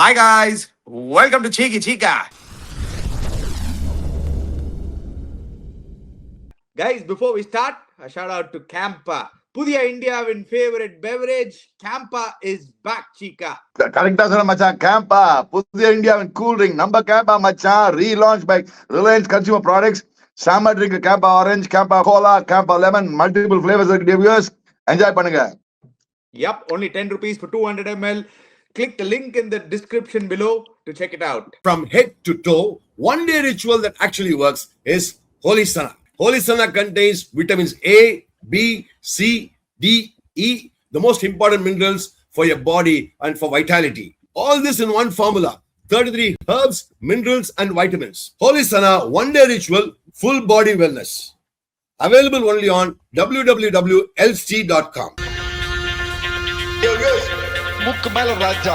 Hi guys, welcome to Cheeky Chica. Guys, before we start, a shout out to Campa. Pudiya India's favorite beverage, Campa is back, Chica. கரெக்டா சொன்ன மச்சான். கேம்பா புதிய இந்தியாவின் cool drink நம்ம கேம்பா மச்சான். Relaunch by Reliance Consumer Products. Summer drink Campa orange, Campa cola, Campa lemon, multiple flavours இருக்கு டிவியூஸ். Enjoy பண்ணுங்க. Yup, only 10 rupees for 200 ml. Click the link in the description below to check it out. From head to toe, one day ritual that actually works is Holy Sana. Holy Sana contains vitamins A, B, C, D, E, the most important minerals for your body and for vitality. All this in one formula. 33 herbs, minerals and vitamins. Holy Sana one day ritual, full body wellness. Available only on www.lc.com. முக்கு மேல ராஜா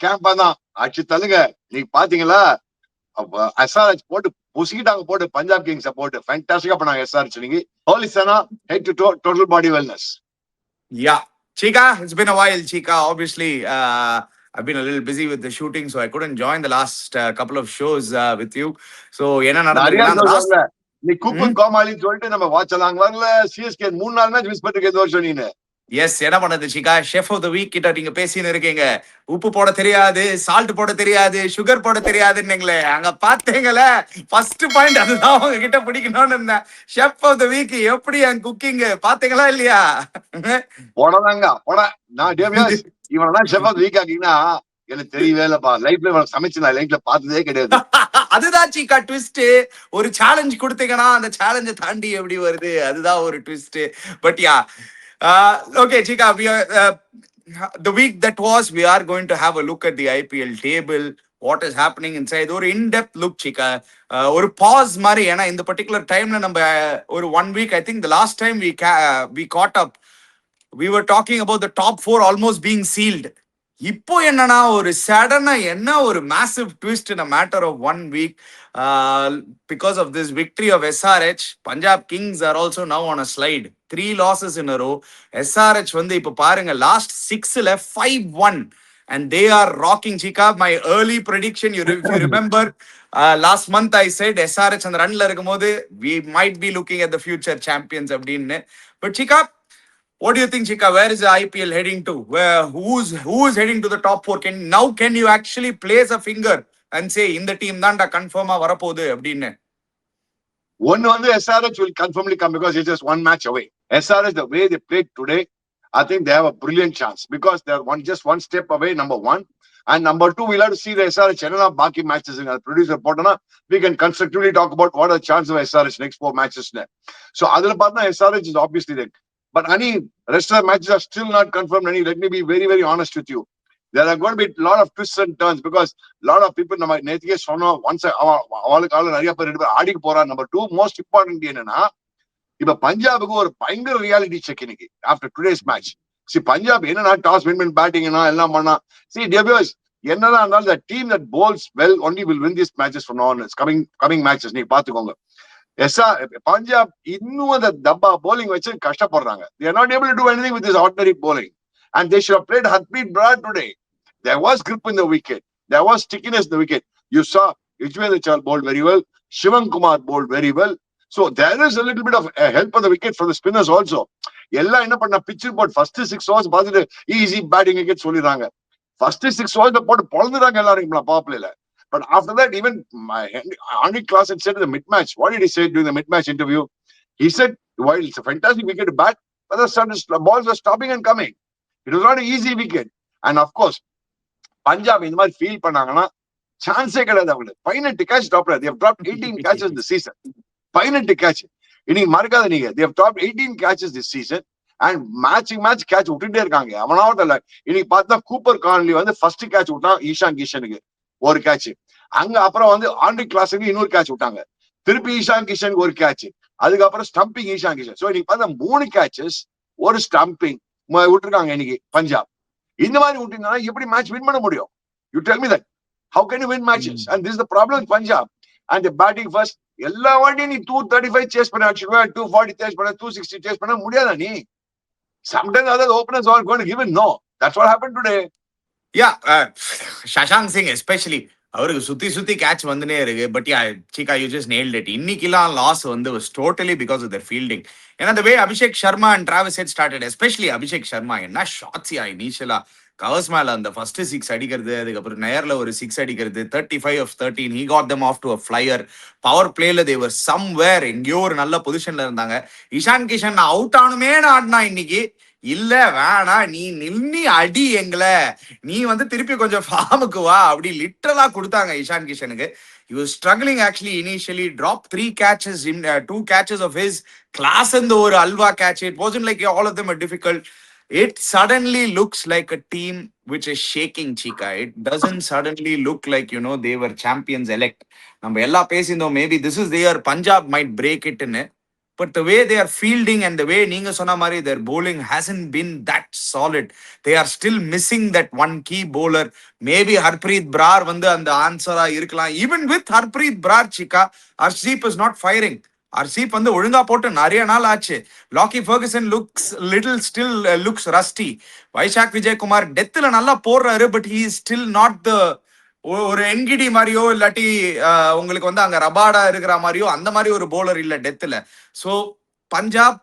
CAMPA தான் ஆச்சு தள்ளுங்க. நீங்க பாத்தீங்களா SRH போட்டு பொசிக்கிட்டாங்க, போட்டு Punjab Kings போட்டு ஃபேண்டாஸ்டிக்கா பண்ணாங்க எஸ்ஆர்எச். நீங்க ஹோலி சனா head to toe total body wellness. Yeah, Chica, it's been a while, Chica. Obviously, I've been a little busy with the shooting, so I couldn't join the last couple of shows with you. So, நீ coupon கோமாளின்னு சொல்லிட்டு நம்ம வாட்சலாங்க வரல. CSK 3 நாள் match miss பண்ணிருக்க இந்த வருஷம் நீனு. S, என்ன பண்ணது சிக்கா? ஷெஃப் ஆஃப் த வீக் கிட்ட நீங்க பேசின்னு இருக்கீங்க. உப்பு போட தெரியாது, சால்ட் போட தெரியாது, சுகர் போட தெரியாதுன்னீங்களே. அங்க பாத்தீங்களே, ஃபர்ஸ்ட் பாயிண்ட் அதுதான் உங்க கிட்ட பிடிக்கணும்னு இருந்தேன். ஷெஃப் ஆஃப் த வீக் எப்படி என் குக்கிங் பாத்தீங்களா இல்லையா? போடலாங்க போட. நான் டேவியஸ் இவனதான் ஷெஃப் ஆஃப் த வீக் ஆக்கிங்கன்னா எனக்கு தெரியவே இல்லப்பா. லைஃப்ல இவனை சமைச்சு நான் லைஃப்ல பார்த்ததே கிடையாது. அதுதான் சீக்கா ட்விஸ்ட். ஒரு சேலஞ்ச் கொடுத்தீங்கன்னா அந்த சேலஞ்சை தாண்டி எப்படி வருது, அதுதான் ஒரு twist. But yeah, okay, Chika, the week that was, we are going to have a look at the IPL table, what is happening inside. Or in-depth look, Chika. Or pause mari, in the particular time, or 1 week, I think the last time we caught up, we were talking about the top 4 almost being sealed. இப்போ என்னன்னா ஒரு சடனா என்ன ஒரு massive twist in a matter of 1 week because of this victory of SRH. Punjab Kings are also now on a slide. 3 losses in a row. SRH வந்து இப்ப பாருங்க last 6ல 5-1 and they are rocking, Chika. My early prediction, you remember last month I said SRH அந்த ரன்ல இருக்கும்போது we might be looking at the future champions அப்படின்னு. But Chika, what do you think, Chika? Where is the IPL heading to? Who's heading to the top 4? Can you actually place a finger and say in the team தான்டா கன்ஃபார்மா வரப்போகுது அப்படின்னு? One வந்து SRH will confirmly come because it's just 1 match away. SRH, the way they played today, I think they have a brilliant chance because they're just one step away, number 1. And number 2, we'll have to see the SRH என்னன்னா பாக்கி matches producer போட்டோம்னா we can constructively talk about what are the chances of SRH next 4 matches. So அதுல பார்த்தா SRH is obviously there. But Ani, rest of the matches are still not confirmed. Ani, let me be very, very honest with you. There are going to be a lot of twists and turns because a lot of people, once number 2, most important if Punjab go or find a reality check in after today's match. See, Punjab toss win batting see, debuts. The team that bowls well only will win these matches from now on. It's coming matches. Punjab இன்னும் அந்த டப்பா bowling வச்சு கஷ்டப்படுறாங்க. They are not able to do anything with this ordinary bowling. And they should have played Harpreet Brar today. There was grip in the wicket. There was stickiness in the wicket. You saw Yuzvendra Chahal bowled very well. Shivam Kumar bowled very well. So there is a little bit of help on the wicket from the spinners also. எல்லாம் என்ன பண்ண pitch report first 6 overs பார்த்துட்டு easy batting wicket சொல்லிடுறாங்க. First 6 overs போட்டு பொளந்துறாங்க எல்லாரும் power பிளேல. But after that, even Andy Clausen said in the mid-match, what did he say during the mid-match interview? He said, while it's a fantastic wicket to bat, but the balls were stopping and coming. It was not an easy wicket. And of course, Punjab in the match feel பண்ணாங்கன்னா சான்ஸே கிடையாது அவங்களுக்கு. 18 catch dropped. They have dropped 18 catches this season. 18 catch. இன்னைக்கு மறக்காத நீங்க. They have dropped 18 catches this season. And match catch விட்டுட்டே இருக்காங்க. அவனாவது இல்ல. இன்னைக்கு பார்த்தா கூப்பர் கான்லி வந்து ஃபர்ஸ்ட் கேட்ச் விட்டான் ஈஷான் கிஷனுக்கு ஒரு கேட்ச். அங்க அப்புறம் வந்து ஆண்ட்ரி கிளாஸுக்கு இன்னொரு கேட்ச் விட்டாங்க. திருப்பி ஈஷான் கிஷனுக்கு ஒரு கேட்ச். அதுக்கப்புறம் ஸ்டம்பிங் ஈஷான் கிஷன். சோ இன்னைக்கு பார்த்தா 3 catches ஒரு ஸ்டம்பிங் விட்டுருக்காங்க இன்னைக்கு பஞ்சாப். இந்த மாதிரி விட்டீங்கன்னா எப்படி மேட்ச் வின் பண்ண முடியும்? You tell me that. How can you win matches? And this is the problem with Punjab. and the batting first. எல்லா வாட்டியும் நீ 235 சேஸ் பண்ண அடிச்சுடுவ, 240 சேஸ் பண்ண, 260 சேஸ் பண்ண முடியாதா நீ? Sometimes other openers are going to give it. No, that's what happened today. Yeah, Shashank Singh especially. அவருக்கு சுத்தி கேட்ச் வந்துனே இருக்கு. But ya Cheeka, you just nailed it. இன்னைக்கெல்லாம் லாஸ் வந்து was totally because of their fielding. ஏன்னா the way Abhishek Sharma and Travis Head started, especially Abhishek Sharma, என்ன shots யா இனிஷியலா covers மேல அந்த ஃபர்ஸ்ட் 6 அடிக்கிறது, அதுக்கப்புறம் நேர்ல ஒரு 6 அடிக்கிறது, 35 of 13, he got them off to a flyer. Power பிளேல they were somewhere, எங்கேயோ ஒரு நல்ல பொசிஷன்ல இருந்தாங்க. இஷான் கிஷன் அவுட் ஆனுமேனு ஆடினா இன்னைக்கு. இல்ல வேணா, நீ நின்னி அடி எங்களை, நீ வந்து திருப்பி கொஞ்சம் ஃபார்முக்கு வா அப்படி லிட்டரலா கொடுத்தாங்க Ishan கிஷனுக்கு. He was struggling actually initially, dropped 3 catches, 2 catches of his class in the ஒரு halwa catch. It wasn't like all of them are difficult. It suddenly looks like a team which is shaking, Chika. It doesn't suddenly look like, you know, they were champions elect. நம்ம எல்லாம் பேசியிருந்தோம், maybe this is their Punjab might break it in. But the way they are fielding and the way நீங்க சொன்ன மாதிரி their bowling hasn't been that solid. They are still missing that one key bowler. Maybe Harpreet Brar வந்து அந்த ஆன்சரா இருக்கலாம். Even with Harpreet Brar, Chika, Arshdeep is not firing. Arshdeep வந்து ஒழுங்கா போட்டு நிறைய நாள் ஆச்சு. Lockie Ferguson looks still looks rusty. Vaishak Vijay Kumar டெத்துல நல்லா போடுறாரு, but he is still not the ஒரு என்கிடி மாதிரியோ இல்லாட்டி உங்களுக்கு வந்து அங்க ரபாடா இருக்கிற மாதிரியோ அந்த மாதிரி ஒரு போலர் இல்ல டெத்துல. So Punjab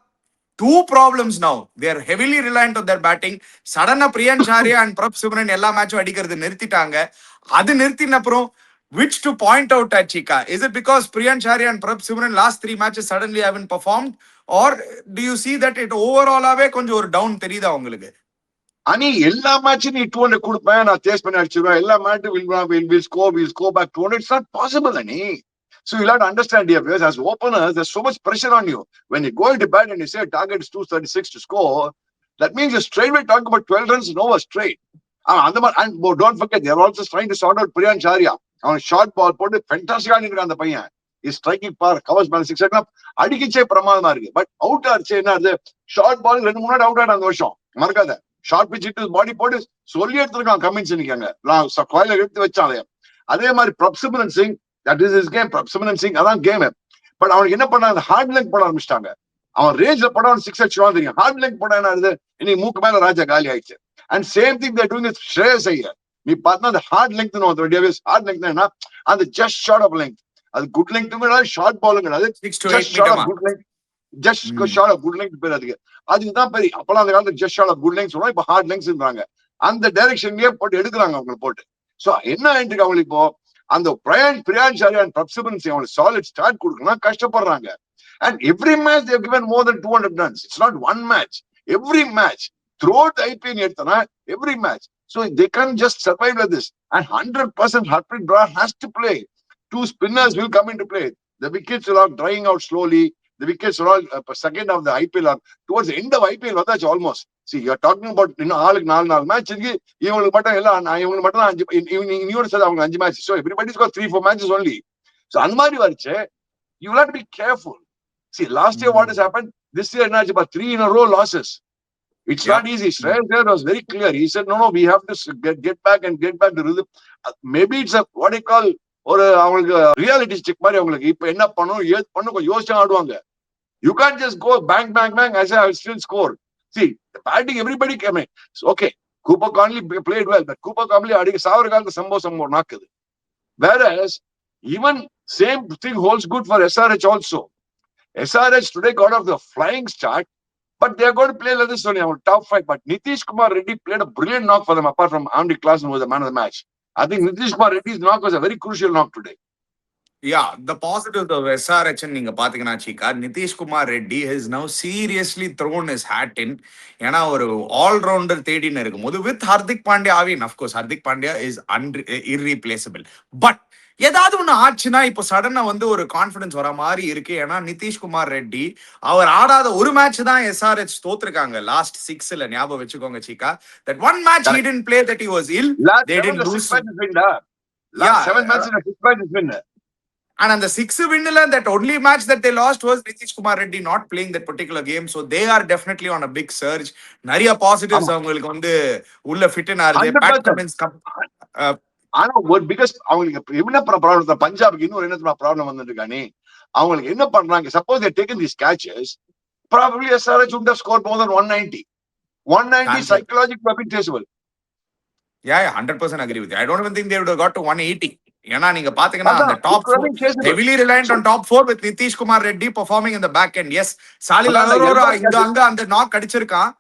2 problems now. They are heavily reliant on their batting. சடனா பிரியன் ஷாரியா அண்ட் பிரப் சிம்ரன் எல்லா மேட்சும் அடிக்கிறது நிறுத்திட்டாங்க. அது நிறுத்தின அப்புறம் which to point out at, Chika? Is it because Priyan Sharia and Prabh Simran last 3 matches suddenly haven't performed, or do you see that it overall ஆவே கொஞ்சம் ஒரு டவுன் தெரியுதா உங்களுக்கு? அனி எல்லா மேட்சும் நீ 200 கொடுப்பேன், நான் சேஸ் பண்ணி அடிச்சிருவேன், எல்லா மேட்சும் will score back 200. It's not possible, Ani. So you'll have to understand, dear viewers, as openers, there's so much pressure on you. When you go into bat and you say target is 236 to score, that means you're straightway talking about 12 runs and over straight. And don't forget, they're also trying to sort out Priyan Sharia. On short ball, போட்டு ஃபென்டாஸ்டிக்கா நிக்கிறான் அந்த பையன். Is striking bar, covers மேல 6 அடிக்கலாம், அடிக்கச்சே பிரமாதமா இருக்கு. But out ஆச்சு என்ன, ஷார்ட் பால் 2-3 அவுட் ஆட அந்த வருஷம் மறக்காத. ஷார்ட் பிச் இட்டு பாடி போட்டு சொல்லி எடுத்துருக்கான் கமின்ஸ் நிக்காங்க, கோயில எடுத்து வச்சாலே. அதே மாதிரி Prabhsimran Singh, that is is game. Prabhsimran Singh அதான் கேம். பட் அவனுக்கு என்ன பண்ணாங்க, ஹார்ட் லெக் போட ஆரம்பிச்சிட்டாங்க. அவன் ரேஞ்ச்ல போட அவன் 6 அடிச்சுவான் தெரியும். ஹார்ட் லெக் போட என்ன ஆகுது, இன்னைக்கு மூக்கு மேல ராஜா காலி ஆயிடுச்சு. And same thing they're doing with Shreyas Iyer. நீ பார்த்தா அந்த ஹார்ட் லெங்த், ஹார்ட் லெங்த் என்ன, அந்த ஜஸ்ட் ஷார்ட் ஆஃப் லெங்த். அது குட் லெங்த் கிடையாது, ஷார்ட் பாலும் கிடையாது, just short of good length. Just short of good length பேர் அதுக்கு. அதுதான் பெரிய. அப்பெல்லாம் அந்த காலத்துல just short of good length சொல்லுவோம், இப்ப ஹார்ட் லெங்த்ன்றாங்க. அந்த டைரக்ஷன்லயே போட்டு எடுக்கிறாங்க அவங்க போட்டு. சோ என்ன ஆயிட்டு அவங்களுக்கு இப்போ அந்த பிரியான் ஷாரியா அண்ட் பிரப் சிம்ரன் சிங் அவங்களுக்கு சாலிட் ஸ்டார்ட் கொடுக்கணும் கஷ்டப்படுறாங்க. And every match they have given more than 200 runs. It's not one match. Every match throughout the IPL எடுத்தனா every match. So they can't just survive like this. And 100% Harpreet Brar has to play. 2 spinners will come into play. The wickets are all drying out slowly. The wickets are all second of the IPL are towards the end of IPL வந்தாச்சு almost. See, you are talking about இன்னும் ஆளுக்கு 4 match இருக்கு. இவங்களுக்கு மட்டும் எல்லாம் இவங்களுக்கு மட்டும் 5 இன்னொரு சார் அவங்க 5 match. So everybody's got 3-4 matches only. So அந்த மாதிரி வரைச்சு you will have to be careful. See, last year what has happened? This year now it's about 3 in a row losses. It's not easy. Shreyas Iyer was very clear. He said, no, we have to get back to rhythm. Maybe it's a what I call or அவங்களுக்கு reality check மாதிரி. அவங்களுக்கு இப்ப என்ன பண்ணணும் ஏது பண்ணணும் கொஞ்சம் யோசிச்சு ஆடுவாங்க. You can't just go bang as I will still score. See, the batting everybody came in. Okay, Cooper Conley played well, but Cooper Conley அடிக்க சாவர காலத்து சம்பவம் நாக்குது. Whereas even same thing holds good for SRH also. SRH today got off the flying start, but they are going to play like this only on top 5. But Nitish Kumar Reddy played a brilliant knock for them apart from Andy Klassen, who was the man of the match. I think Nitish Kumar Reddy's knock was a very crucial knock today. Yeah, the positives of SRH நீங்க பாத்தீங்கன்னா Chika, Nitish Kumar Reddy has now seriously thrown his hat in. ஏன்னா ஒரு allrounder தேடின்னு இருக்கும்போது with Hardik Pandya, I mean, of course Hardik Pandya is irreplaceable. But ஏதாவது ஒண்ணு ஆச்சுன்னா இப்போ சடனா வந்து ஒரு கான்பிடன்ஸ் வர மாதிரி இருக்கு. ஏன்னா நிதிஷ் குமார் ரெட்டி அவர் ஆடாத ஒரு மேட்ச் தான் SRH தோத்துருக்காங்க லாஸ்ட் 6ல. ஞாபகம் வச்சுக்கோங்க Chika, that one match he didn't play, that he was ill. They didn't lose. Last 7 matches in a 6 matches win. And on the 6th win, that only match that they lost was Nitish Kumar Reddy not playing that particular game. So they are definitely on a big surge. Nariya positives avungalukku vandu ulla fit in aarudhu. Pat Cummins ஆனா ஒரு because அவங்களுக்கு என்ன problem, பஞ்சாபுக்கு இன்னொரு என்ன problem வந்துட்டு இருக்கானே, அவங்களுக்கு என்ன பண்றாங்க, suppose they taken these catches, probably SRH would have scored more than 190. 190 Chance. psychological a bit traceable. Yeah, 100% agree with you. I don't even think they would have got to 180. ஏன்னா நீங்க பாத்தீங்கன்னா அந்த அதான், it top could have been traceable. Heavily reliant on top 4 with Nitish Kumar Reddy performing in the back end. Yes, Salil அதான், அரோரா எல்லா இங்க catches. அங்க அந்த நாக் அடிச்சிருக்கான்.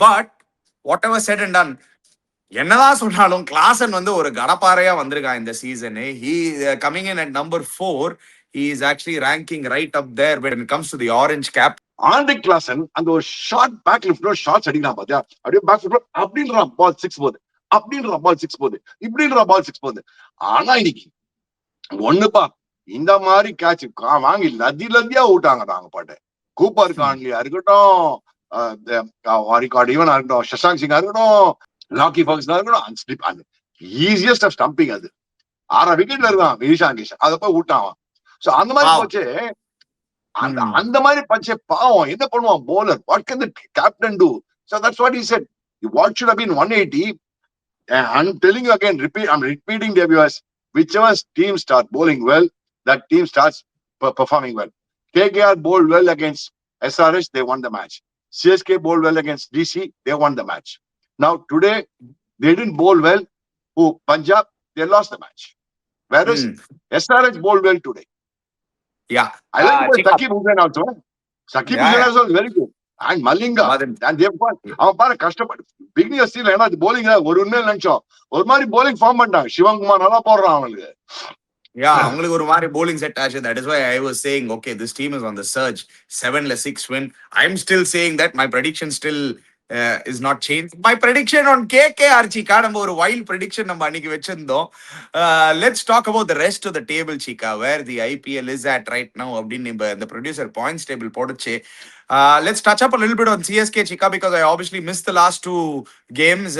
But whatever said and done, என்னதான் சொன்னாலும் கிளாசன் வந்து ஒரு கடப்பாறையா வந்திருக்கான் இந்த season. He coming in at number 4. He is actually ranking right up there when it comes to the orange cap. Andrique Klaasen அந்த ஒரு ஷார்ட் பேக் லிஃப்ட்ல ஷார்ட்ஸ் அடிக்கிறான் பாத்தியா, அப்படியே பேக் லிஃப்ட்ல அப்படின்றான் பால் 6 போகுது, அப்படின்ற பால் 6 போகுது, இப்படின்ற பால் 6 போகுது. ஆனா இன்னைக்கு ஒண்ணுப்பா, இந்த மாதிரி கேட்ச் வாங்கி லத்தியா விட்டாங்க நாங்க பாட்டு. கூப்பர் கான்லியா இருக்கட்டும், வாரிகார்டு ஈவனா இருக்கட்டும், சஷாங்க் சிங்கா இருக்கட்டும், லாக்கி ஃபர்கூசனா இருக்கட்டும், அந்த ஸ்லிப் அந்த ஈஸியஸ்ட் ஆஃப் ஸ்டம்பிங் அது 6 விக்கெட்ல இருக்கான் இஷான் கிஷன், அதை போய் விட்டான். சோ அந்த மாதிரி Wow. போச்சு. அந்த மாதிரி பச்சை பாவம் என்ன பண்ணுவான் bowler, what can the captain do? So that's what he said, what should have been 180. I'm telling you again, I'm repeating the viewers, whichever team starts bowling well, that team starts performing well. KKR bowled well against SRH, they won the match. CSK bowled well against DC, they won the match. Now today they didn't bowl well. Punjab, they lost the match. Whereas SRH bowled well today. Yeah. I like Sakib Hussain also. Sakib Hussain also is very good. And Malinga. And they've got, அவன் பாரு கஷ்டப்பட்டு பிகினியர் சீல ஏன்னா bowling ஒரு உண்மையில நினைச்சோம், ஒரு மாதிரி bowling ஃபார்ம் பண்ணிட்டாங்க. சிவகுமார் நல்லா போடுறான் அவங்களுக்கு. Yeah, அவங்களுக்கு ஒரு மாதிரி bowling set ஆச்சு. That is why I was saying, okay, this team is on the surge. 7-6 win. I'm still saying that my prediction still is not changed. My prediction on KKR, Chika, நம்ம ஒரு wild prediction நம்ம அன்னைக்கு வச்சிருந்தோம். Let's talk about the rest of the table, Chika, where the IPL is at right now. அப்படின்னு the producer points table போடுச்சு. Let's touch up a little bit on CSK, Chika, because I obviously missed the last 2 games.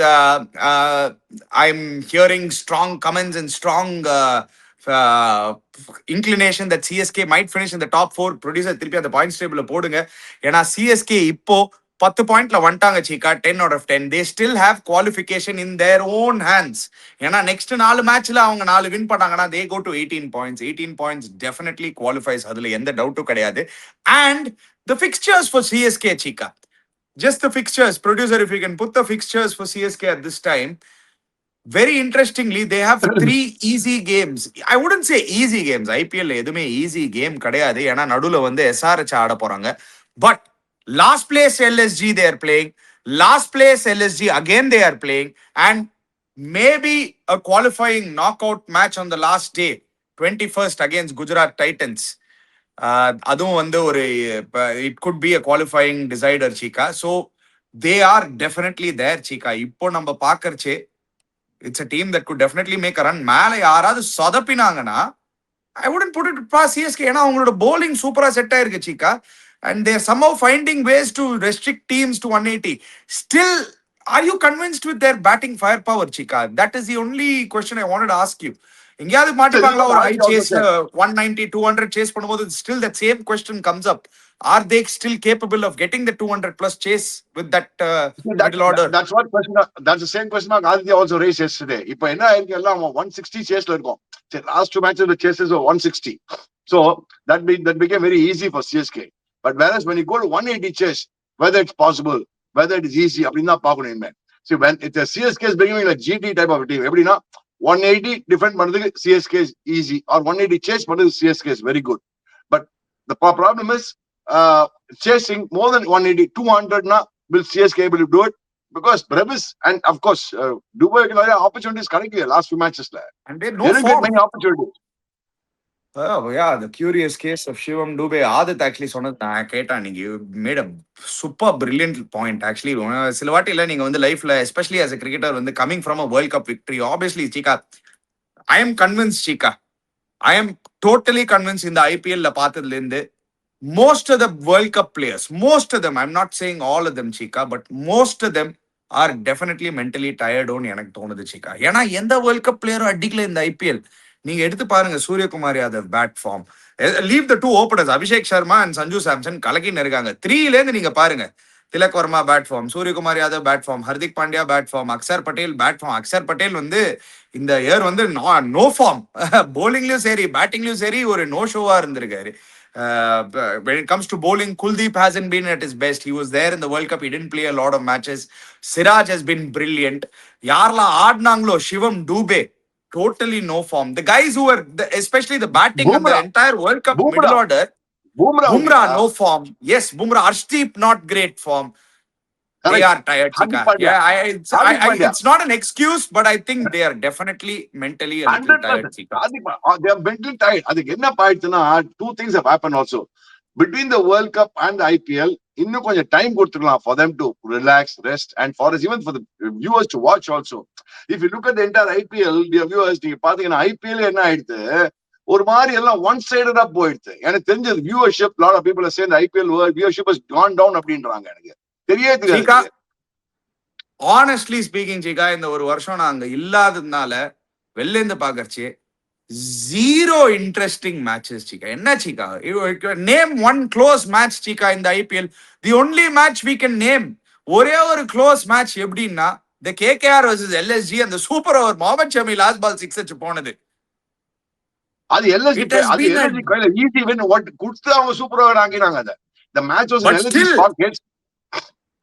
I'm hearing strong comments and strong inclination that CSK might finish in the top 4. Producer திருப்பி அந்த points டேபிள்ல போடுங்க. ஏன்னா CSK இப்போ 10 பாயிண்ட்ல வந்துட்டாங்க சீக்கா, 10 out of 10. They still have qualification in their own hands. ஏன்னா next 4 மேட்ச்ல அவங்க 4 வின் பண்ணாங்கன்னா they go to 18 points. 18 points definitely qualifies, அதுல எந்த டவுட்டும் கிடையாது. And the fixtures for CSK, Chika, just the fixtures. Producer, if you can put the fixtures for CSK at this time. Very interestingly, they have 3 easy games. I wouldn't say easy games. IPL எதுமே easy game கிடையாது. ஏன்னா நடுவுல வந்து SRH ஆட போறாங்க. But last place LSG they are playing. Last place LSG again they are playing. And maybe a qualifying knockout match on the last day, 21st against Gujarat Titans. அதுவும் வந்து ஒரு it could be a qualifying decider, Chika. So they are definitely there, Chika. இப்போ நம்ம பார்க்கறச்சே it's a team that could definitely make a run. மேல யாராவது சொதப்பினாங்கன்னா I wouldn't put it past CSK. ஏன்னா அவங்களோட bowling சூப்பரா செட் ஆயிருக்கு சீக்கா. And they're somehow finding ways to restrict teams to 180. Still, are you convinced with their batting firepower, Chika? That is the only question I wanted to ask you. எங்கேயாவது மாட்டிப்பாங்களா ஒரு high chase 190 200 chase பண்ணும்போது still that same question comes up. Are they still capable of getting the 200 plus chase with that middle order? That's what question. That's the same question Aditya also raised yesterday. இப்போ என்ன ஆயிருக்கு, எல்லாம் 160 சேஸ்ல இருக்கும். Last 2 matches the chases were 160. So that became very easy for CSK. But whereas when you go to 180 chase, whether it's possible, whether it is easy, அப்படின்னா பார்க்கணும் இனிமே. See, when it's a CSK is becoming like GT type of a team. எப்படின்னா 180 defend பண்றதுக்கு CSK is easy, or 180 chase பண்றதுக்கு CSK is very good. But the problem is chasing more than 180, 200 na, will CSK able to do it? Because Brevis and of course Dubai opportunities correctly last few matches there. And they didn't get many opportunities. Oh yeah, the curious case of Shivam Dube. Adit actually சொன்னது நான் கேட்டேன். நீங்க made a super brilliant point actually. சில வாட்டில நீங்க வந்து லைஃப்ல especially as a cricketer வந்து coming from a World Cup victory, obviously Chika, I am convinced, Chika, I am totally convinced in the IPL la பார்த்ததுல இருந்து most of the World Cup players, most of them, I'm not saying all of them, Chika, but most of them are definitely mentally tired on எனக்கு தோணுது Chika. ஏன்னா எந்த world cup பிளேயரும் அடிக்கல இந்த IPL. நீங்க எடுத்து பாருங்க Suryakumar Yadav bad form. Leave the 2 openers Abhishek Sharma and Sanju Samson கலக்கின்னு இருக்காங்க. 3ல இருந்து நீங்க பாருங்க Tilak Verma bad form, Surya Kumar Yadav bad form, Hardik Pandya bad form, Akshar Patel bad form. Akshar Patel வந்து இந்த இயர் வந்து நோ ஃபார்ம், bowlingலயும் சரி பேட்டிங்லயும் சரி ஒரு நோ ஷோவா இருந்திருக்காரு. When it comes to bowling, Kuldeep hasn't been at his best. He was there in the World Cup. He didn't play a lot of matches. Siraj has been brilliant. யாரெல்லாம் ஆடினாங்களோ, சிவம் Dube, totally no form. The guys who were, especially the batting and the Bumrah, entire World Cup Bumrah, middle order, Bumrah, Bumrah no form. Yes, Bumrah. Arshdeep not great form. They correct. are tired, Hardik Chika. Pandya, Yeah, Hardik Pandya, it's not an excuse, but I think they are definitely mentally a little tired, 100%. Chika. They are mentally tired. அதுக்கு என்ன ஆயிடுச்சுன்னா, two things have happened also. Between the World Cup and the IPL, இன்னும் கொஞ்சம் time கொடுத்துக்கலாம் for them to relax, rest, and for us, even for the viewers to watch also. If you look at the entire IPL, dear viewers, நீங்க பாத்தீங்கன்னா IPL என்ன ஆயிடுது, ஒரு மாதிரி எல்லாம் ஒன் சைடடா போயிடுது. எனக்கு தெரிஞ்சது viewership, lot of people are saying the IPL viewership has gone down அப்படின்றாங்க. எனக்கு தெரியாது. Chika, honestly speaking, Chika, இந்த ஒரு வருஷம் நான் அங்க இல்லாததுனால வெளில இருந்து பாக்கறச்சு zero interesting matches, Chika. என்ன Chika? Name one close match, Chika, in the IPL. The only match we can name, ஒரே ஒரு close match எப்படின்னா the KKR versus LSG and the super over Mohammad Shami last ball 6 அடிச்சு போனது. அது LSG It has அது been LSG கையில easy win கொடுத்து அவங்க சூப்பரா ஆக்கினாங்க. அதை the match was in but LSG still, pockets.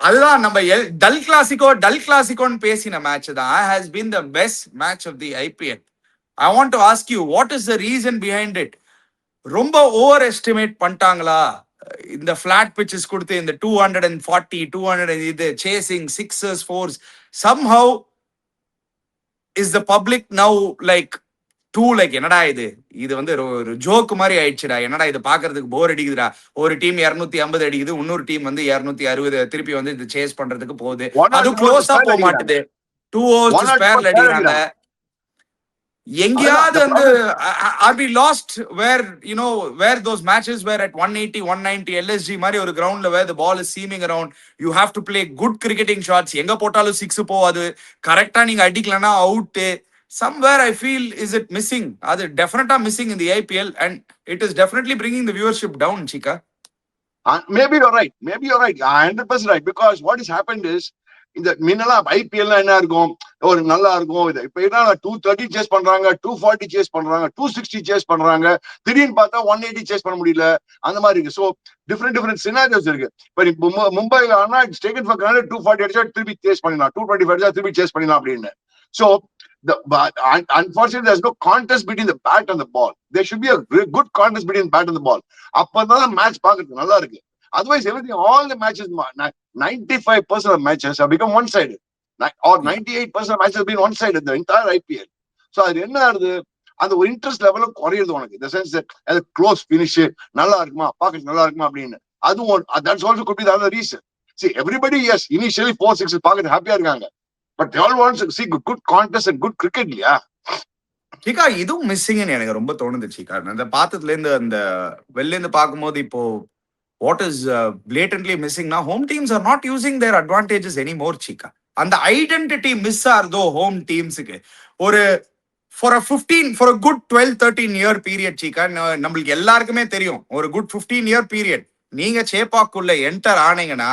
அதுதான் நம்ம டல் கிளாசிக்கோன்னு பேசின மேட்ச் தான் has been the best match of the IPL. I want to ask you, what is the reason behind it? ரொம்ப over estimate பண்ணிட்டாங்களா? இந்த flat pitches கொடுத்து இந்த 240 200 இது chasing sixers force, somehow is the public now like too like என்னடா இது வந்து ஒரு ஜோக் மாதிரி ஆயிடுச்சுடா, என்னடா இது பாக்குறதுக்கு போர் அடிக்குதுடா, ஒரு டீம் 250 அடிக்குது, இன்னொரு டீம் வந்து 260 திருப்பி வந்து இது சேஸ் பண்றதுக்கு போகுது, அது க்ளோஸா போக மாட்டுது, 2 overs ஸ்பேர்ல அடிக்கிறாங்க. எங்கேயாவது வந்து are we lost where, you know, where those matches were at 180 190 LSG மாதிரி ஒரு கிரவுண்ட்ல where the ball is seaming around, you have to play good cricketing shots, எங்க போட்டாலும் 6 போவாது, கரெக்டா நீங்க அடிக்கலனா out. Somewhere I feel is it missing, அது definitely missing in the IPL, and it is definitely bringing the viewership down, Chika. Maybe you're right, 100% right, because what has happened is இந்த முன்னெல்லாம் IPL என்ன இருக்கும், ஒரு நல்லா இருக்கும். இது இப்ப என்ன 230 சேஸ் பண்றாங்க, 240 சேஸ் பண்றாங்க, 260 சேஸ் பண்றாங்க, திடீர்னு பார்த்தா 180 சேஸ் பண்ண முடியல, அந்த மாதிரி இருக்கு. ஸோ டிஃப்ரெண்ட் சினாரியோஸ் இருக்கு. இப்ப மும்பைல ஆனா இட்ஸ் டேக்கன் ஃபார் கிராண்டட் 240 அடிச்சா திருப்பி சேஸ் பண்ணிடலாம், 225 அடிச்சா திருப்பி சேஸ் பண்ணிடலாம் அப்படின்னு. So unfortunately there's no contest between the bat and the ball. There should be a good contest between the bat and the ball. அப்பதான் மேட்ச் பாக்குறது நல்லா இருக்கு. Otherwise, everything, all the matches, 95% of matches have become one-sided. Or 98% of matches have been one-sided, the entire IPL. So, அது என்ன ஆகுது, அந்த ஒரு interest லெவலும் குறையுது உனக்கு. இந்த சென்ஸ் அது க்ளோஸ் ஃபினிஷ் நல்லா இருக்குமா, பாக்கெட் நல்லா இருக்குமா அப்படின்னு. அதுவும் that's also could be the other reason. See, everybody, yes, initially 4-6 packet ஹாப்பியா இருக்காங்க. But they all want to see good contest and good cricket, இல்லையா? சீக்கா, இதுவும் மிஸ்ஸிங்னு எனக்கு ரொம்ப தோணுது சீக்கா. அந்த பார்த்ததுல இருந்து அந்த வெளில இருந்து பார்க்கும்போது இப்போ what is blatantly missing now, home teams are not using their advantages anymore, Chika. And the identity miss ortho home teamsக்கு ஒரு for a good 12-13 year period, Chika, நம்மளுக்கு எல்லாருக்குமே தெரியும், ஒரு good 15 year period நீங்க சேப்பாக்குள்ள enter ஆனீங்கன்னா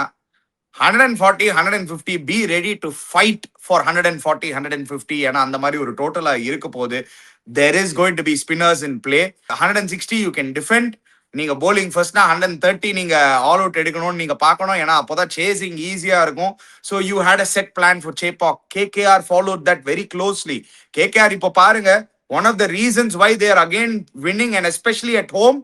140 150 be ready to fight for 140 150, ஏன்னா அந்த மாதிரி ஒரு டோட்டலா இருக்க போது. There is going to be spinners in play. 160 you can defend. நீங்க போலிங் ஃபர்ஸ்ட்னா 130 நீங்க ஆல் அவுட் எடுக்கணும்னு நீங்க பார்க்கணும், ஏன்னா அப்போதான் சேசிங் ஈஸியா இருக்கும். So you had a set plan for Chepauk. KKR followed that very closely. KKR இப்போ பாருங்க, one of the reasons why they're again winning and especially at home,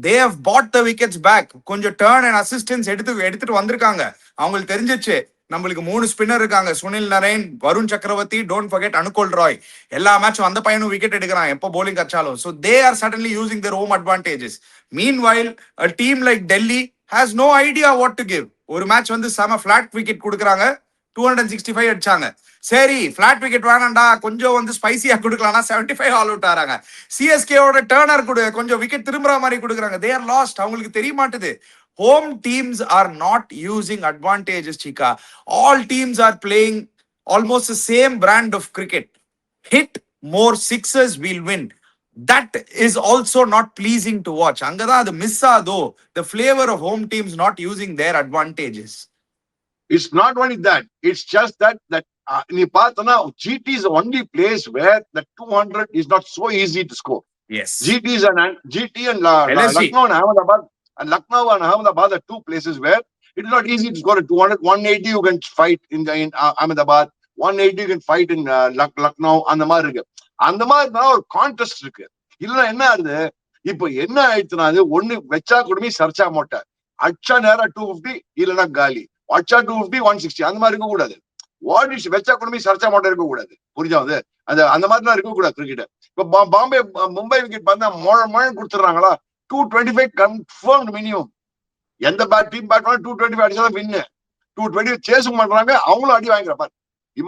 they have bought the wickets back. கொஞ்சம் turn and assistance எடுத்துட்டு வந்திருக்காங்க. அவங்களுக்கு தெரிஞ்சிச்சு நம்மளுக்கு 3 spinner இருக்காங்க, சுனில் நரேன், வருண் சக்கரவர்த்தி, டோன்ட் ஃபர்கெட் அனுகோல் ராய். எல்லா மேட்சும் அந்த பையனும் விக்கெட் எடுக்கிறான் எப்போ போலிங் கச்சாலும். So they are suddenly using their home advantages. Meanwhile, a team like Delhi has no idea what to give. ஒரு மேட்ச் வந்து செம ஃபிளாட் விக்கெட் கொடுக்குறாங்க, 265 அடிச்சாங்க. சரி ஃபிளாட் விக்கெட் வேணாண்டா, கொஞ்சம் வந்து ஸ்பைசியா கொடுக்கலாம்னா 75 ஆல் அவுட் ஆறாங்க. சிஎஸ்கேவோட டர்னர் கொஞ்சம் விக்கெட் திரும்புற மாதிரி கொடுக்குறாங்க. They are last. அவங்களுக்கு தெரிய மாட்டுது. Home teams are not using advantages, Chika. All teams are playing almost the same brand of cricket. Hit more sixes, we'll win. That is also not pleasing to watch. Angada the miss though, the flavor of home teams not using their advantages. It's not only that. It's just that நீ பார்த்தனா GT is the only place where the 200 is not so easy to score. Yes. GT and LSG. Lucknow and Ahmedabad are two places where it is not easy to score a 200. 180 you can fight in Ahmedabad. 180 you can fight in Lucknow. அந்த மாதிரி இருக்கு. அந்த மாதிரி தான் ஒரு contest இருக்கு. இல்ல என்ன ஆகுது, இப்போ என்ன ஆயிடுச்சுன்னா, அது ஒண்ணு வெச்சா குடுமி சர்ச்சா மோட்டார், அச்சா நேரா 250 இல்லைன்னா காலி, அச்சா 250 160 அந்த மாதிரி இருக்க கூடாது. வாட் இஸ் வெச்சா குடுமி சர்ச்சா மோட்டார் இருக்க கூடாது. புரிஞ்சாவது அந்த மாதிரிலாம் இருக்க கூடாது கிரிக்கெட். இப்ப மும்பை விக்கெட் பார்த்தா மழை கொடுத்துறாங்களா, 225 கன்ஃபர்ம்டு மினிமம். எந்த டீம் பேட் 225 அடிச்சாலும் வின்னு. 220 சேஸும் பண்றாங்க, அவங்களும் அடி வாங்கிக்கிறப்ப.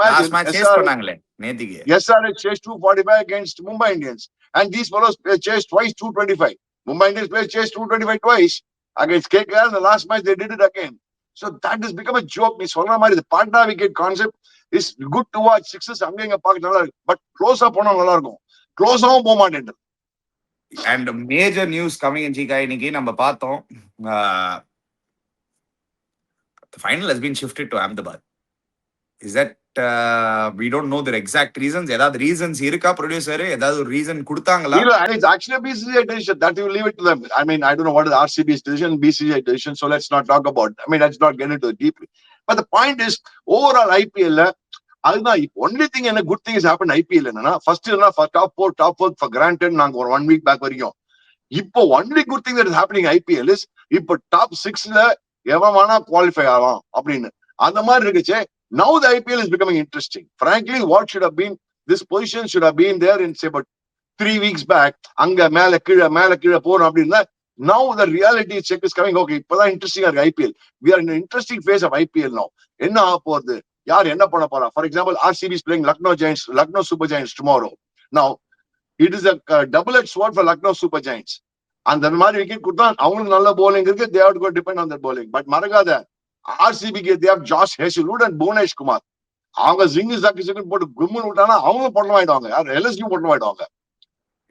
Last match chase பண்ணாங்களே நேத்திக்கு. SRH chased 245 against Mumbai Indians, and these fellows chased twice 225. Mumbai Indians players chased 225 twice against KKR. In the last match they did it again. So that has become a joke. நீ சொல்ற மாதிரி the partner wicket concept is good to watch. Sixes அங்கங்க பார்க்க நல்லா இருக்கு, but க்ளோஸா போனா நல்லா இருக்கும். க்ளோஸாவும் போக மாட்டேங்குது. And major news coming in Chika, இன்னைக்கு நம்ம பார்த்தோம், the final has been shifted to Ahmedabad. Is that we don't know the exact reasons. ஏதாவது reasons இருக்கா ப்ரொடியூசர், ஏதாவது ஒரு ரீசன் கொடுத்தாங்களா? It's actually a BCCI decision. That you leave it to them. I mean, I don't know what is RCB's decision, BCCI decision, so let's not talk about. I mean, let's not get into it deeply. But the point is, overall IPL, அதுதான் only thing and a good thing has happened IPL என்னன்னா, first for top four for granted நாங்க ஒரு 1 week back வரைக்கும். இப்போ only good thing that is happening IPL is இப்போ top 6ல எவன் வேணா qualify ஆகலாம் அப்படின்னு. அந்த மாதிரி இருக்குச்சே. Now the IPL is becoming interesting. Frankly, what should have been, this position should have been there in say about 3 weeks back. அங்க மேல கீழே போறோம் அப்படின்னா, now the reality check is coming. Okay, இப்பதான் இன்ட்ரெஸ்டிங்கா இருக்கு IPL. We are in an interesting phase of IPL now. என்ன ஆக போறது, யார் என்ன பண்ண போறா? For example, RCB is playing Lucknow Super Giants tomorrow. Now, it is a double-edged sword for Lucknow Super Giants. அந்த மாதிரி விக்கெட் கொடுத்தா அவங்களுக்கு நல்ல bowling இருக்கு. They have to go depend on their bowling. But மறக்காத, RCB they have Josh Hazlewood and Bhunesh Kumar. அவங்க ஜிங்கு Jackie போட்டு கும்முன்னு விட்டானா அவங்களும் பொண்ணு ஆயிடுவாங்க. யார் LSG பொண்ணு ஆயிடுவாங்க.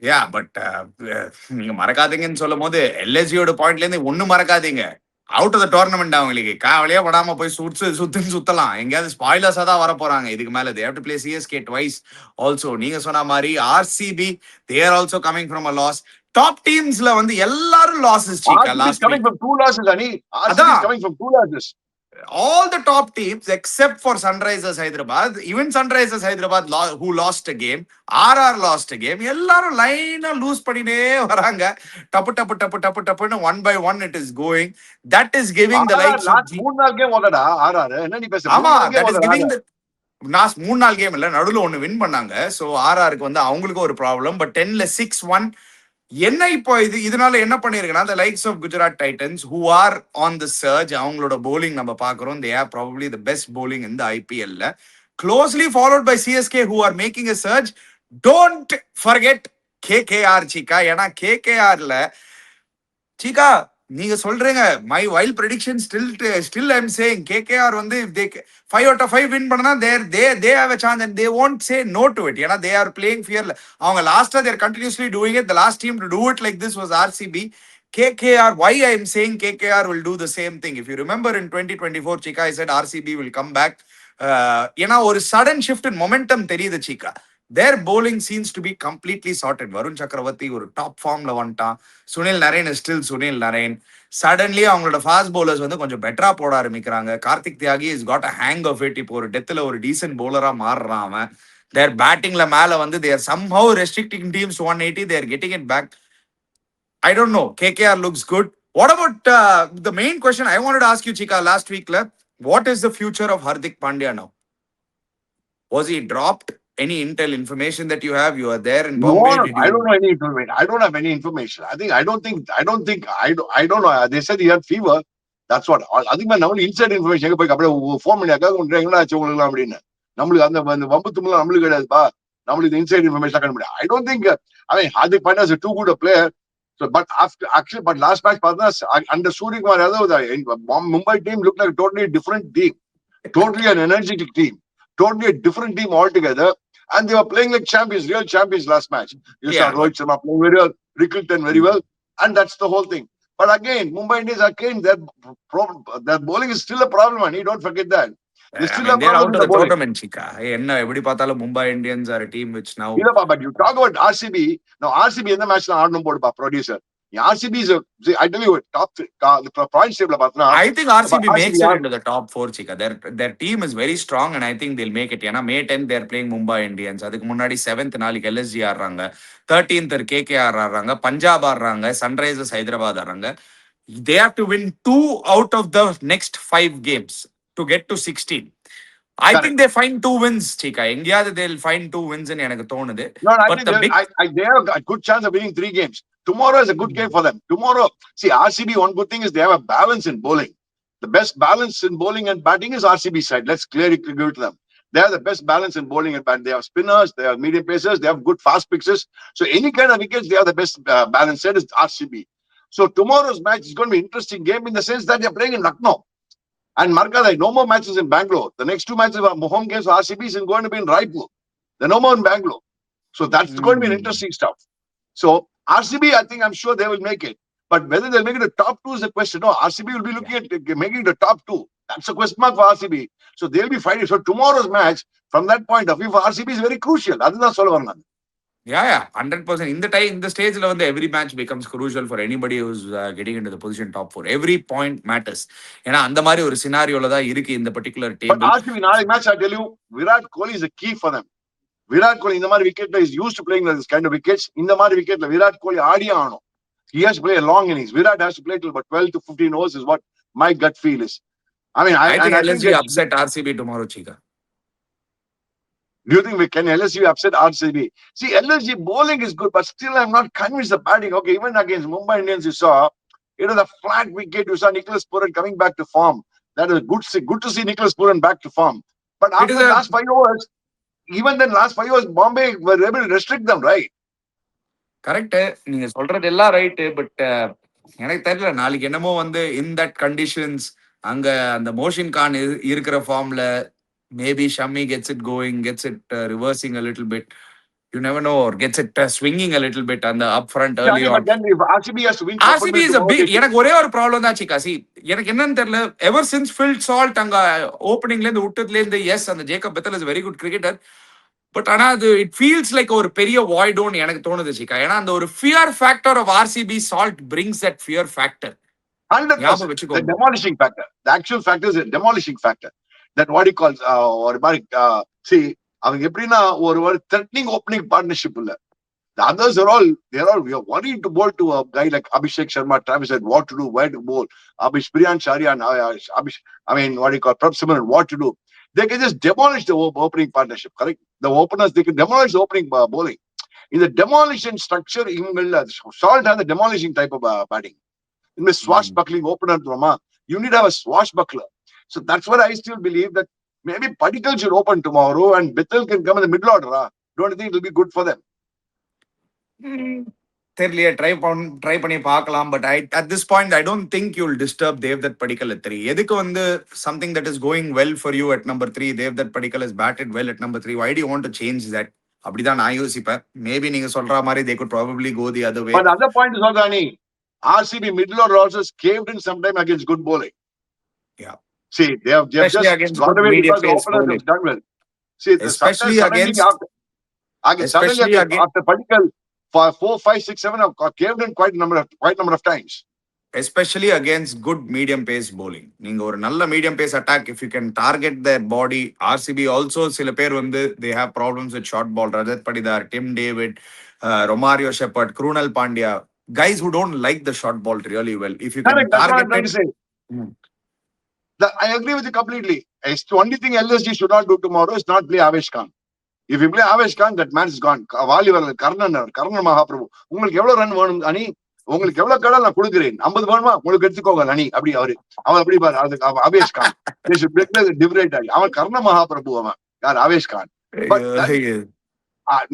Yeah, but நீங்க மறக்காதீங்கன்னு சொல்லும் போது LSGயோட பாயிண்ட்ல இருந்து ஒண்ணு மறக்காதீங்க, அவுட் ஆஃப் த டோர்னமெண்ட் அவங்களுக்கு காவலியா படாம போய் சுத்தலாம். எங்கேயாவது ஸ்பாயிலர்ஸா தான் வர போறாங்க இதுக்கு மேல. they have to play CSK twice also. நீங்க சொன்ன மாதிரி RCB they are also coming from a loss. டாப் டீம்ஸ்ல வந்து எல்லாரும் losses Cheeka. RCB is coming from 2 losses ani. RCB is coming from 2 losses. All the top teams except for Sunrisers Hyderabad, even Sunrisers Hyderabad who lost a game, RR lost a game, எல்லாரும் லைனா loose பண்ணினே வராங்க. டப்பு 1 by 1 it is going. That is giving the likes of 3 நாள் game ஓடடா RR. என்ன நீ பேசுற? ஆமா, that is giving the last 3 நாள் கேம் இல்ல, நடுவுல ஒன்னு வின் பண்ணாங்க. சோ RRக்கு வந்து அவங்களுக்கு ஒரு ப்ராப்ளம். பட் 10ல 6-1 என்ன இப்போ இதனால என்ன பண்ணிருக்குன்னா, the likes of Gujarat Titans who are on the surge, அவங்களோட bowling நம்ம பாக்குறோம். they are probably the best bowling in the IPL, closely followed by CSK who are making a surge. Don't forget KKR சீக்கா. ஏன்னா KKRல சீக்கா நீங்க சொல்றீங்க, my wild prediction still I'm saying KKR வந்து if they 5 out of 5 win பண்ணனா they have a chance and they won't say no to it. ஏன்னா they are playing fearless. அவங்க லாஸ்டா they are continuously doing it. The last team to do it like this was RCB. KKR, why I'm saying KKR will do the same thing. If you remember in 2024 Chika, I said RCB will come back. ஏன்னா ஒரு sudden shift in momentum தெரியுது சீக்கா. Their bowling seems to be completely sorted. Varun Chakravarti ஒரு top ஃபார்ம்ல வந்துட்டான். Sunil Narine is still Sunil Narine. Suddenly அவங்களோட fast bowlers வந்து கொஞ்சம் பெட்டரா போட ஆரம்பிக்கிறாங்க. Karthik Tyagi is got a hang of it. இப்போ ஒரு டெத்ல ஒரு டீசென்ட் பவுலரா மாறுறான் அவன். தேர் பேட்டிங்ல மேல வந்து தேர் somehow restricting teams to 180. They are getting it back. I don't know. KKR looks good. What about the main question I wanted to ask you, Chika, last week? What is the future of Hardik Pandya now? Was he dropped? Any intel information that you have? You are there in Bombay. No, I don't know any information. I don't have any information. I don't know. They said he had fever. That's what. அதுக்கு நம்மளுக்கு inside information போய் அப்படியே phone பண்ணி அக்கா எங்கன்னா ஆச்சு உங்களுக்கு அப்படின்னு. நம்மளுக்கு அந்த வம்பு தும்பலாம் நம்மளுக்கு கிடையாதுப்பா. நம்மளுக்கு இன்சைட் இன்ஃபர்மேஷன் பண்ண முடியாது. I don't think, I mean, Hardik Pandya is too good a player. So, but last match under Suryakumar Yadav, Mumbai team looked like a totally different team. Totally an energetic team. Totally a different team altogether. And they were playing like champions, real champions last match. You saw Rohit Sharma playing very well, Rickleton very well. And that's the whole thing. But again, Mumbai Indians again, their bowling is still a problem, and you don't forget that. They I still mean, have they're problems out in of the the bowling. tournament, Chika. என்ன எப்படி பார்த்தாலும் Mumbai Indians are a team which now. But you talk about RCB. Now RCB in the match ஆடணும் போடுப்பா producer. RCB is I tell you, top three, the points table பார்த்தா I think RCB makes it RCB into the top 4, Chika. Their team is very strong and I think they'll make it. ஏன்னா May 10th they're playing Mumbai Indians. அதுக்கு முன்னாடி 7th நாளைக்கு LSG ஆடுறாங்க. 13th KKR ஆடுறாங்க. பஞ்சாப் ஆடுறாங்க. Sunrisers Hyderabad ஆடுறாங்க. They have to win 2 out of the next 5 games to get to 16. I Correct. think they find 2 wins, Chika. எங்கேயாவது they'll find 2 wins ன்னு எனக்கு தோணுது. No, I But think the big they have a good chance of winning 3 games. Tomorrow is a good game for them. Tomorrow, see, RCB, one good thing is they have a balance in bowling. The best balance in bowling and batting is RCB side. Let's clearly give it to them. They have the best balance in bowling and batting. They have spinners, they have medium pacers, they have good fast pitches. So any kind of wickets, they have the best balance set is RCB. So tomorrow's match is going to be an interesting game in the sense that they're playing in Lucknow. And Markada, no more matches in Bangalore. The next 2 matches are home games for RCB is going to be in Raipur. They're no more in Bangalore. So that's going to be an interesting stuff. So RCB, I think I'm sure they will make it. But whether they'll make it the top 2 is the question. No, RCB will be looking at making the top 2. That's a question mark for RCB. So they'll be fighting. So tomorrow's match, from that point of view, for RCB is very crucial. That's not Solomon. Yeah, 100%. In the stage level, every match becomes crucial for anybody who's getting into the position top 4. Every point matters. ஏன்னா அந்த மாதிரி ஒரு சினாரியோல தான் இருக்கு இந்த பர்టిక్యుலர் But table. RCB, நாளைக்கு match, I tell you, Virat Kohli is a key for them. Virat Kohli, in the Mari wicket, is used to playing this kind of wickets. In the Mari wicket, Virat Kohli, Adiano. He has to play a long innings. Virat has to play till about 12 to 15 overs, is what my gut feel is. I mean, I think I LSG think upset RCB tomorrow, Chika. do you think we can LSG upset RCB? See, LSG bowling is good, but still I'm not convinced the batting. Okay, even against Mumbai Indians, you saw it was a flat wicket. You saw Nicholas Pooran coming back to form. That is good to see Nicholas Pooran back to form. But after the last 5 overs, even then last 5 overs, Bombay were able to restrict them, right? Correct, நீங்க சொல்றது எல்லாம் right. But எனக்கு தெரியல நாளைக்கு என்னமோ in that conditions அங்க அந்த மோஷின் கான் இருக்கிற ஃபார்ம்ல maybe Shammi gets it going, gets it reversing a little bit. You never know, or gets it swinging a little bit on the up front early on. But then if RCB has to win, RCB is a big. எனக்கு ஒரே ஒரு problem தான் சிக்கா. C எனக்கு என்னன்னு தெரியல, எவர் since Phil Salt அங்க ஓப்பனிங்ல இருந்து விட்டதுல இருந்து, எஸ் அந்த Jacob Bethel is very good cricketer. But ஆனா அது இட் ஃபீல்ஸ் லைக் ஒரு பெரிய வாய்டோன்னு எனக்கு தோணுது சிக்கா. ஏன்னா அந்த ஒரு fear factor of RCB Salt brings that fear factor. 100%. The demolishing factor. The actual factor is a demolishing factor. That what he calls or see, அவங்க எப்படின்னா ஒரு threatening opening partnership இல்ல. The others are all we are worried to bowl to a guy like Abhishek Sharma, Travis said what to do, where to bowl. Priyan Sharia, what do you call Prabh Simran, what to do. They can just demolish the opening partnership, correct? The openers, they can demolish the opening bowling. In the demolition structure, Salt has the demolishing type of batting. In the swashbuckling opener, you need to have a swashbuckler. So that's what I still believe that maybe Padikkal should open tomorrow and Bittal can come in the middle order. Don't you think it will be good for them? தெரியலையே, try பண்ணி பார்க்கலாம். But at this point I don't think you'll disturb Devdutt Padikkal at 3. எதுக்கு something that is going well for you at number 3, Devdutt Padikkal has batted well at number 3, why do you want to change that? அப்படிதான் நான் யோசிப்பேன். Maybe நீங்க சொல்ற மாதிரி they could probably go the other way. But the other point is also, RCB middle order also caved in sometime against good bowling. Yeah. See, they have Especially just against got good away medium because the pace openers bowling. have done well. See, Especially against after Padikkal for 4, 5, 6, 7 have caved in quite a number of times. Especially against good medium pace bowling. நீங்க ஒரு நல்ல medium pace attack, if you can target their body. RCB also சில பேர் they have problems with short ball. Rajat Patidar, Tim David, Romario Shepherd, Krunal Pandya, guys who don't like the short ball really well. If you can Correct, that's what I'm target trying it. to say. I agree with you completely. It's the only thing LSG should not do tomorrow is not play Avesh Khan. If you play Avesh Khan, that man is gone. Karnan Mahaprabhu. உங்களுக்கு எவ்வளவு run வேணும் அணி, உங்களுக்கு எவ்வளவு கடை நான் கொடுக்குறேன், 50 வேணுமா உங்களுக்கு எடுத்துக்கோங்க அணி, அப்படி அவன் அப்படி பாரு. அதுக்கு Avesh Khan டிஃபரேட் ஆகி அவன் கர்ண மகாபிரபு, அவன் யார் Avesh Khan. But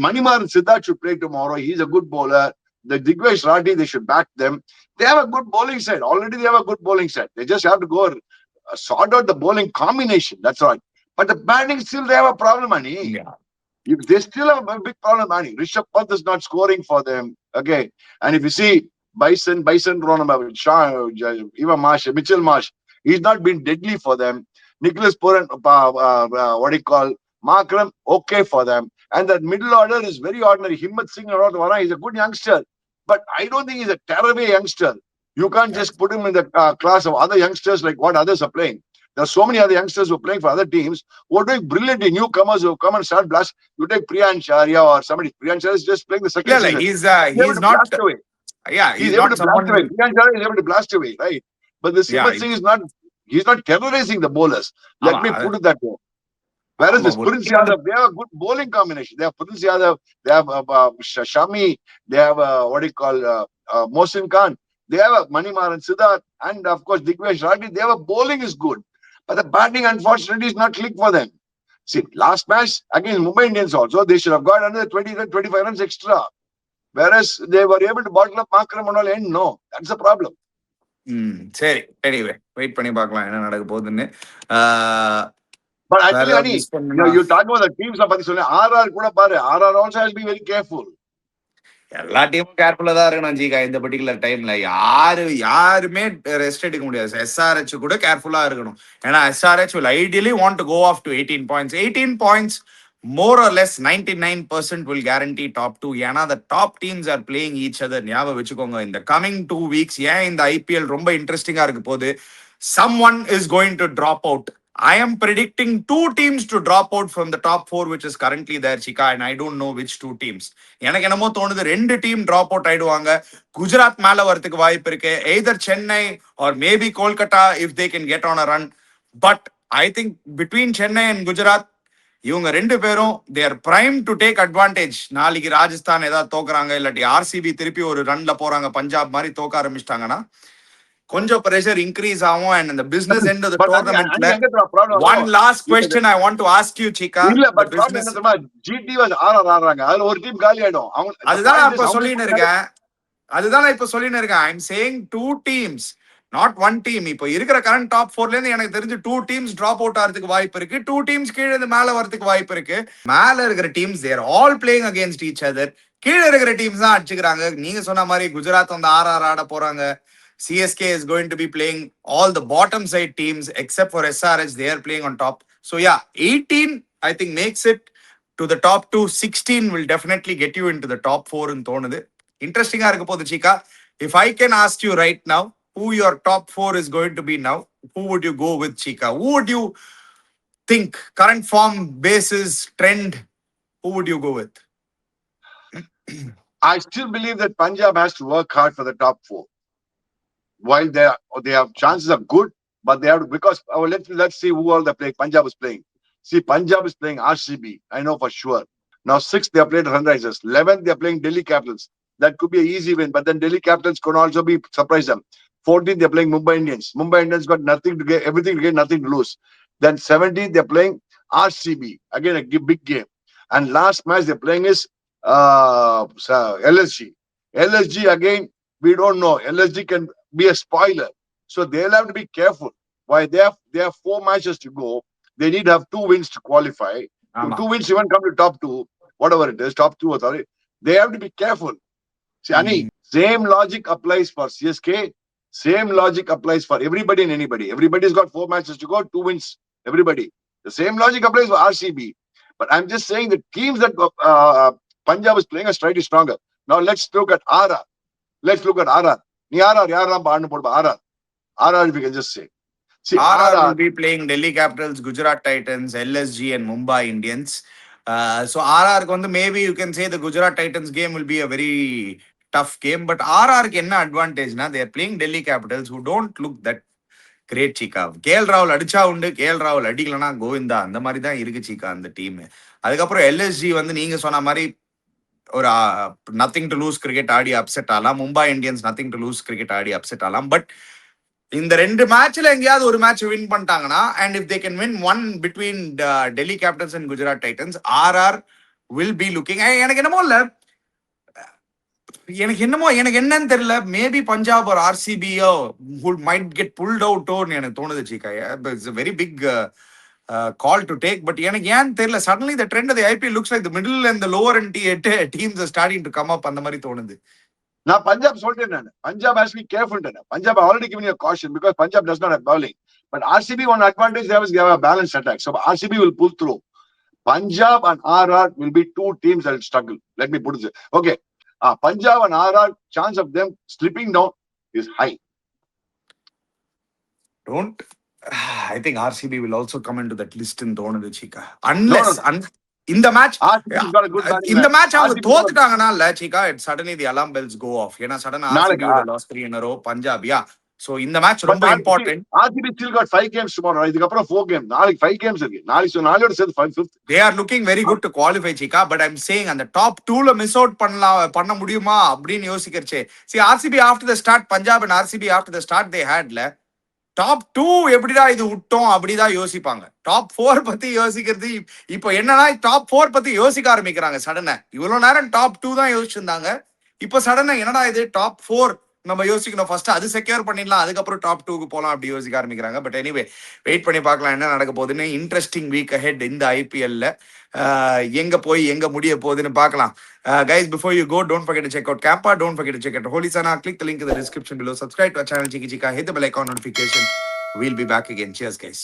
Manimaran Siddharth should play tomorrow. He's a good bowler. The Digvesh Radhi, they should back them. They have a good bowling set. Already they have a good bowling set. They just have to go sort out the bowling combination. That's right. But the batting still they have a problem, Ani. Yeah. They still have a big problem, Ani. Rishabh Pant is not scoring for them. Okay. And if you see Bison Ronald, even Mitchell Marsh. He's not been deadly for them. Nicholas Puran, what do you call? Markram, okay for them. And that middle order is very ordinary. Himmat Singh, he's a good youngster. But I don't think he's a terrible youngster. You can't just put him in the class of other youngsters like what others are playing. There are so many other youngsters who are playing for other teams who are doing brilliantly. Newcomers who come and start blast. You take Priyan Sharia or somebody. Priyan Sharia is just playing the second Yeah, season. like He's able he's to not. blast away. Yeah, He's he's able not to blast away. someone. Priyan Sharia is able to blast away, right? But the Yeah, Simrat Singh is not. He's not terrorizing the bowlers. Let me ஆமா put it that way. Whereas ஆமா this ஒரு Prince team வந்து Yadav, they have a good bowling combination. They have Prince Yadav, they have Shami, they have what do you call Mohsin Khan, they have Manimaran Siddharth, and of course Digvesh Radhi. They have a bowling is good, but the batting unfortunately is not click for them. See, last match against Mumbai Indians also, they should have got another 20 to 25 runs extra. Whereas they were able to bottle up Markram and all, and no, that's the problem. சரி anyway wait பண்ணி பார்க்கலாம் என்ன நடக்க போகுதுன்னு But I வேற tell you, ஏதாவது Ani, miss பண்ணா you talk about the teams of RR கூட பாரு, RR also has to be very careful. எல்லா டீமும் கேர்ஃபுல்லா தான் இருக்கணும் ஜிகா இந்த பர்டிகுலர் டைம்ல யாருமே ரெஸ்ட் எடுக்க முடியாது எஸ்ஆர்ஹெச் கூட கேர்ஃபுல்லா இருக்கணும் ஏன்னா SRH will ideally want to go off to 18 points more or less 99% will guarantee top 2 ஏன்னா the top teams are playing each other ஞாபகம் வச்சுக்கோங்க இந்த coming 2 weeks ஏன் இந்த ஐபிஎல் ரொம்ப இன்ட்ரெஸ்டிங்கா இருக்க போது someone is going to drop out. I am predicting 2 teams to drop out from the top 4 which is currently there Chika and I don't know which 2 teams. எனக்கு என்னமோ தோணுது 2 டீம் டிராப் அவுட் ஆயிடுவாங்க குஜராத் மேல வரதுக்கு வாய்ப்பு இருக்கு either Chennai or maybe Kolkata if they can get on a run but I think between Chennai and Gujarat இவங்க 2 பேரும் தேர் பிரைம் டு டேக் அட்வான்டேஜ் நாளைக்கு ராஜஸ்தான் ஏதாவது தோக்குறாங்க இல்லாட்டி ஆர்சிபி திருப்பி ஒரு ரன்ல போறாங்க பஞ்சாப் மாதிரி தோக்க ஆரம்பிச்சிட்டாங்கன்னா கொஞ்சம் பிரஷர் இன்க்ரீஸ் ஆகும் அண்ட் அந்த business end of the But டோர்னமெண்ட்ல எங்க problem one last question I want to ask you Cheeka இல்ல தி பட் ப்ராப்ளம் என்ன பிசினஸ் தெரியுமா ஜிடி வந்து ஆர்ஆர் ஆடுறாங்க அதுல ஒரு டீம் காலி ஆயிடும் அவங்க அதுதான் நான் இப்ப சொல்லின்னு இருக்கேன் அதுதான் நான் இப்ப சொல்லின்னு இருக்கேன் I am saying 2 teams not 1 team இப்போ இருக்கிற கரண்ட் டாப் 4ல இருந்து எனக்கு தெரிஞ்சு 2 டீம்ஸ் டிராப் அவுட் ஆகிறதுக்கு வாய்ப்பு இருக்கு 2 டீம்ஸ் கீழே இருந்து மேல வரதுக்கு வாய்ப்பு இருக்கு மேல இருக்கிற teams they're all playing against each other கீழே இருக்கிற டீம்ஸ் தான் அடிச்சுக்கிறாங்க நீங்க சொன்ன மாதிரி குஜராத் வந்து ஆர்ஆர் ஆட போறாங்க CSK is going to be playing all the bottom side teams except for SRH. They are playing on top. So yeah, 18 I think makes it to the top 2. 16 will definitely get you into the top 4 in தோணுது இன்ட்ரெஸ்டிங்கா இருக்க போகுது Chika. If I can ask you right now who your top 4 is going to be now, who would you go with Chika? Who would you think current form basis trend who would you go with? I still believe that Punjab has to work hard for the top 4. While they have chances are good, but they have to, because let's see who all they play. Punjab is playing. See, Punjab is playing RCB. I know for sure. Now 6th they have played Sunrisers. 11th they are playing Delhi Capitals. That could be an easy win, but then Delhi Capitals could also be surprise them. 14th they are playing Mumbai Indians. Mumbai Indians got nothing to get, everything to get, nothing to lose. Then 17th they are playing RCB. Again a big game. And last match they are playing is LSG. LSG again we don't know. LSG can be a spoiler, so they'll have to be careful. Why they have 4 matches to go. They need to have 2 wins to qualify. Ama. 2 wins even come to top 2, whatever it is, top 2 or 3. They have to be careful. See, Ani, same logic applies for CSK. Same logic applies for everybody and anybody. Everybody's got 4 matches to go, 2 wins. Everybody. The same logic applies for RCB. But I'm just saying the teams that Punjab is playing are slightly stronger. Now let's look at RR. Let's look at RR. நீ RR யாரெல்லாம் பாடுன்னு போடுப்பா RR if you can just say. See, RR will be playing Delhi Capitals, Gujarat Titans, LSG and Mumbai Indians. So RR க்கு வந்து maybe you can say the Gujarat Titans game will be a very tough game. But RR க்கு என்ன அட்வான்டேஜ்னா they are playing Delhi Capitals who don't look that great Chika. KL ராகுல் அடிச்சா உண்டு KL ராகுல் அடிக்கலனா கோவிந்தா அந்த மாதிரி தான் இருக்கு Chika அந்த டீம். அதுக்கப்புறம் LSG வந்து நீங்க சொன்ன மாதிரி ஒரு நத்திங் டு லூஸ் கிரிக்கெட் ஆடி அப்செட் ஆகலாம் Mumbai Indians nothing to lose cricket ஆடி அப்செட் ஆகலாம் பட் இந்த 2 மேட்ச்ல எங்கேயாவது ஒரு மேட்ச் வின் பண்ணிட்டாங்கன்னா and if they can win one between Delhi Capitals and Gujarat Titans RR will be looking எனக்கு என்னன்னு தெரியல மேபி பஞ்சாப் ஒரு ஆர்சிபியோ மைட் கெட் புல்ட் அவுட்டோன்னு எனக்கு தோணுது Chika. It's very big call to take, but எனக்கு ஏன் தெரியல suddenly the trend of the IPL looks like the middle and the lower and teams are starting to come up அந்த மாதிரி தோணுது. நான் பஞ்சாப் சொல்லிட்டேன் நான். Punjab has to be careful. Punjab already given you a caution because Punjab does not have bowling. But RCB one advantage they have a balanced attack. So RCB will pull through. Punjab and RR will be two teams that will struggle. Let me put it this. Okay. Punjab and RR, chance of them slipping down is high. Don't. I think RCB will also come into that list in தோணுது சீக்கா. Unless இந்த match RCB has got a good batting இந்த line. Match அவங்க RCB தோத்துட்டாங்கன்னா இல்ல சீக்கா, it suddenly the alarm bells go off. ஏன்னா சடனா RCB would have lost 3 in a row, Punjab. Yeah. So இந்த match But ரொம்ப important. RCB still got 5 games tomorrow. இதுக்கப்புறம் 4 games. நாளைக்கு 5 games இருக்கு. நாளையோட சேர்த்து 5th. They are looking very good to qualify சீக்கா. But I'm saying அந்த top 2ல miss out பண்ண முடியுமா அப்படின்னு யோசிக்கிறச்சே. See RCB after the start, Punjab and RCB after the start they hadல top 2 எப்படிடா இது விட்டோம் அப்படிதான் யோசிப்பாங்க. டாப் 4 பத்தி யோசிக்கிறது இப்போ என்னன்னா டாப் 4 பத்தி யோசிக்க ஆரம்பிக்கிறாங்க சடனா. இவ்வளவு நேரம் டாப் 2 தான் யோசிச்சிருந்தாங்க. இப்போ சடனா என்னடா இது டாப் 4 நம்ம யோசிக்கணும், ஃபர்ஸ்ட் அது செக்யூர் பண்ணிடலாம், அதுக்கப்புறம் டாப் 2க்கு போலாம் அப்படி யோசிக்க ஆரம்பிக்கிறாங்க. பட் எனிவே வெயிட் பண்ணி பார்க்கலாம் என்ன நடக்க போகுதுன்னு. இன்ட்ரெஸ்டிங் வீக் அஹெட் இந்த ஐபிஎல்ல. எங்க போய் எங்க முடிய போகுதுன்னு பார்க்கலாம். Guys, before you go, don't forget to check out Campa. Don't forget to check out Holy Sana. Click the link in the description below. Subscribe to our channel Chiki Chika. Hit the bell icon notification. We'll be back again. Cheers, guys.